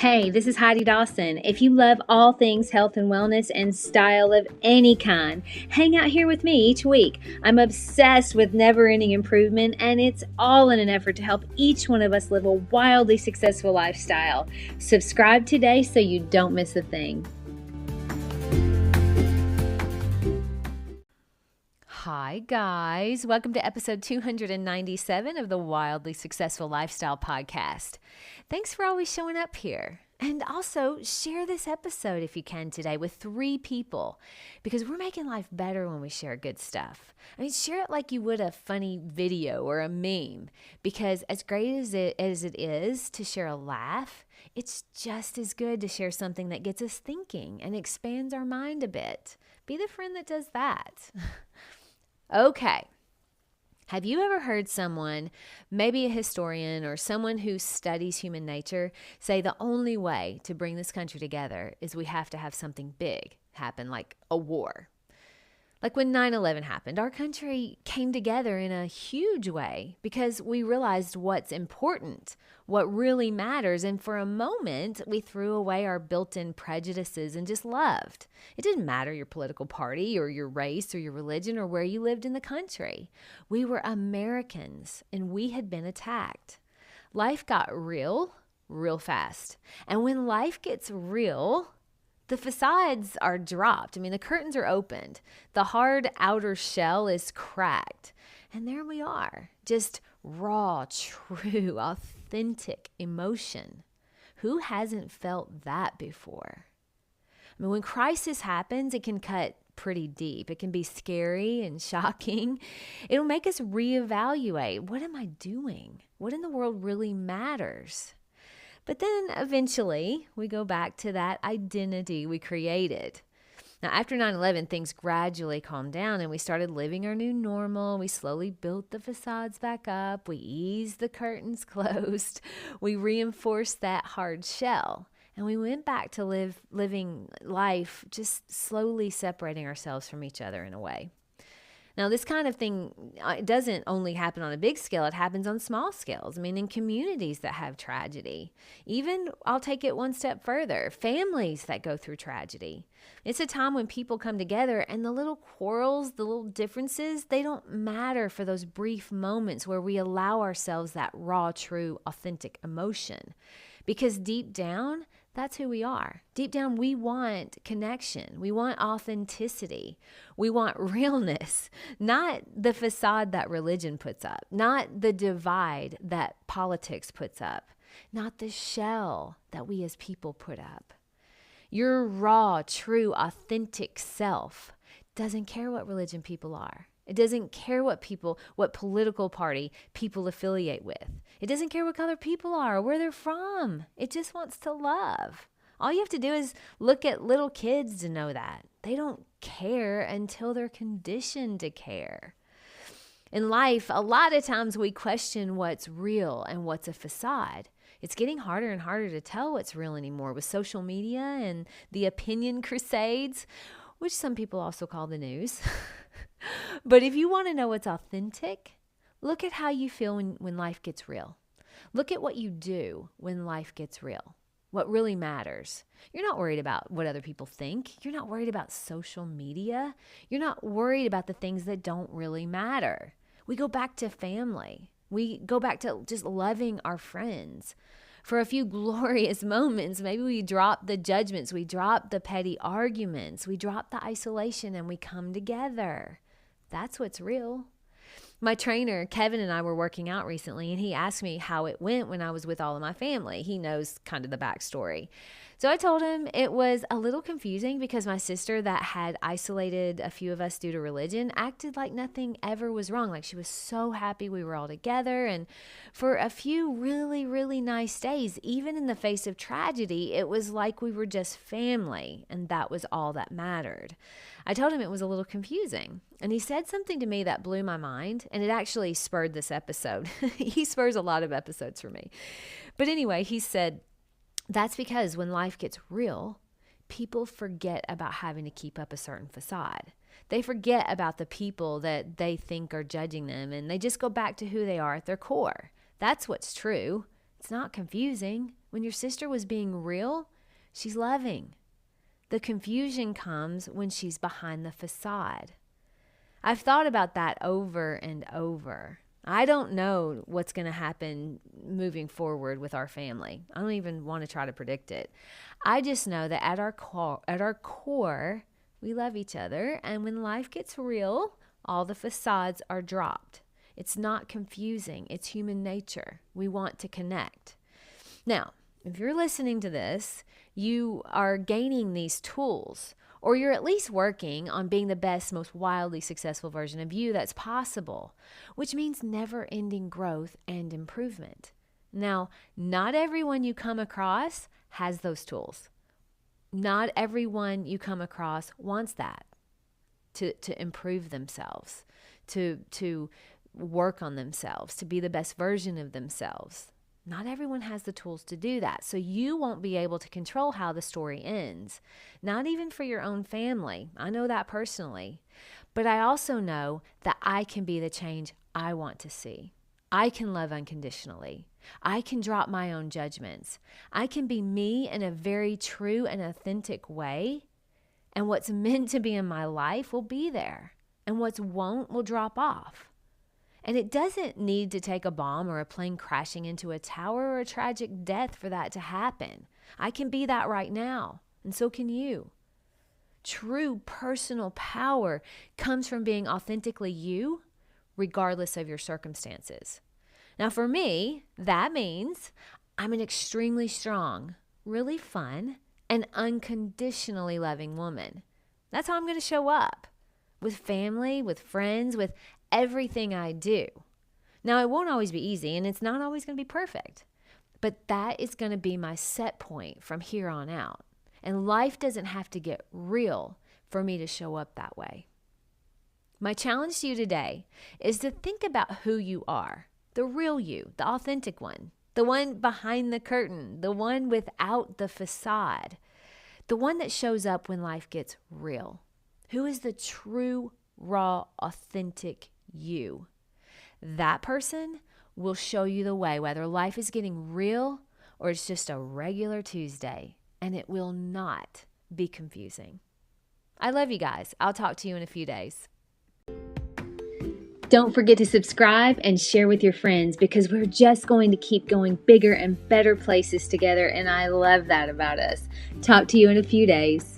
Hey, this is Heidi Dawson. If you love all things health and wellness and style of any kind, hang out here with me each week. I'm obsessed with never-ending improvement, and it's all in an effort to help each one of us live a wildly successful lifestyle. Subscribe today so you don't miss a thing. Hi, guys. Welcome to episode 297 of the Wildly Successful Lifestyle Podcast. Thanks for always showing up here. And also, share this episode if you can today with 3 people, because we're making life better when we share good stuff. I mean, share it like you would a funny video or a meme, because as great as it is to share a laugh, it's just as good to share something that gets us thinking and expands our mind a bit. Be the friend that does that. Okay. Have you ever heard someone, maybe a historian or someone who studies human nature, say the only way to bring this country together is we have to have something big happen, like a war? Like when 9/11 happened, our country came together in a huge way because we realized what's important, what really matters, and for a moment, we threw away our built-in prejudices and just loved. It didn't matter your political party or your race or your religion or where you lived in the country. We were Americans, and we had been attacked. Life got real fast. And when life gets real, the facades are dropped. I mean, the curtains are opened. The hard outer shell is cracked. And there we are, just raw, true, authentic emotion. Who hasn't felt that before? I mean, when crisis happens, it can cut pretty deep. It can be scary and shocking. It'll make us reevaluate. What am I doing? What in the world really matters? But then eventually we go back to that identity we created. Now, after 9/11, things gradually calmed down and we started living our new normal. We slowly built the facades back up. We eased the curtains closed. We reinforced that hard shell. And we went back to living life, just slowly separating ourselves from each other in a way. Now, this kind of thing, it doesn't only happen on a big scale, it happens on small scales. I mean, in communities that have tragedy. Even, I'll take it one step further, families that go through tragedy. It's a time when people come together and the little quarrels, the little differences, they don't matter for those brief moments where we allow ourselves that raw, true, authentic emotion. Because deep down, that's who we are. Deep down, we want connection. We want authenticity. We want realness, not the facade that religion puts up, not the divide that politics puts up, not the shell that we as people put up. Your raw, true, authentic self doesn't care what religion people are. It doesn't care what political party people affiliate with. It doesn't care what color people are or where they're from. It just wants to love. All you have to do is look at little kids to know that. They don't care until they're conditioned to care. In life, a lot of times we question what's real and what's a facade. It's getting harder and harder to tell what's real anymore with social media and the opinion crusades, which some people also call the news. But if you want to know what's authentic, look at how you feel when life gets real. Look at what you do when life gets real. What really matters. You're not worried about what other people think. You're not worried about social media. You're not worried about the things that don't really matter. We go back to family. We go back to just loving our friends. For a few glorious moments, maybe we drop the judgments, we drop the petty arguments, we drop the isolation, and we come together. That's what's real. My trainer, Kevin, and I were working out recently, and he asked me how it went when I was with all of my family. He knows kind of the backstory. So I told him it was a little confusing because my sister that had isolated a few of us due to religion acted like nothing ever was wrong. Like she was so happy we were all together. And for a few really, really nice days, even in the face of tragedy, it was like we were just family, and that was all that mattered. I told him it was a little confusing, and he said something to me that blew my mind, and it actually spurred this episode. He spurs a lot of episodes for me. But anyway, he said, that's because when life gets real, people forget about having to keep up a certain facade. They forget about the people that they think are judging them, and they just go back to who they are at their core. That's what's true. It's not confusing. When your sister was being real, she's loving. The confusion comes when she's behind the facade. I've thought about that over and over. I don't know what's going to happen moving forward with our family. I don't even want to try to predict it. I just know that at our core, we love each other. And when life gets real, all the facades are dropped. It's not confusing. It's human nature. We want to connect. Now, if you're listening to this, you are gaining these tools, or you're at least working on being the best, most wildly successful version of you that's possible, which means never-ending growth and improvement. Now, not everyone you come across has those tools. Not everyone you come across wants that, to improve themselves, to work on themselves, to be the best version of themselves. Not everyone has the tools to do that. So you won't be able to control how the story ends, not even for your own family. I know that personally. But I also know that I can be the change I want to see. I can love unconditionally. I can drop my own judgments. I can be me in a very true and authentic way. And what's meant to be in my life will be there. And what's won't will drop off. And it doesn't need to take a bomb or a plane crashing into a tower or a tragic death for that to happen. I can be that right now, and so can you. True personal power comes from being authentically you, regardless of your circumstances. Now, for me, that means I'm an extremely strong, really fun, and unconditionally loving woman. That's how I'm going to show up with family, with friends, with everything I do. Now, it won't always be easy, and it's not always going to be perfect, but that is going to be my set point from here on out. And life doesn't have to get real for me to show up that way. My challenge to you today is to think about who you are, the real you, the authentic one, the one behind the curtain, the one without the facade, the one that shows up when life gets real. Who is the true, raw, authentic you? That person will show you the way, whether life is getting real or it's just a regular Tuesday, and it will not be confusing. I love you guys. I'll talk to you in a few days. Don't forget to subscribe and share with your friends, because we're just going to keep going bigger and better places together, and I love that about us. Talk to you in a few days.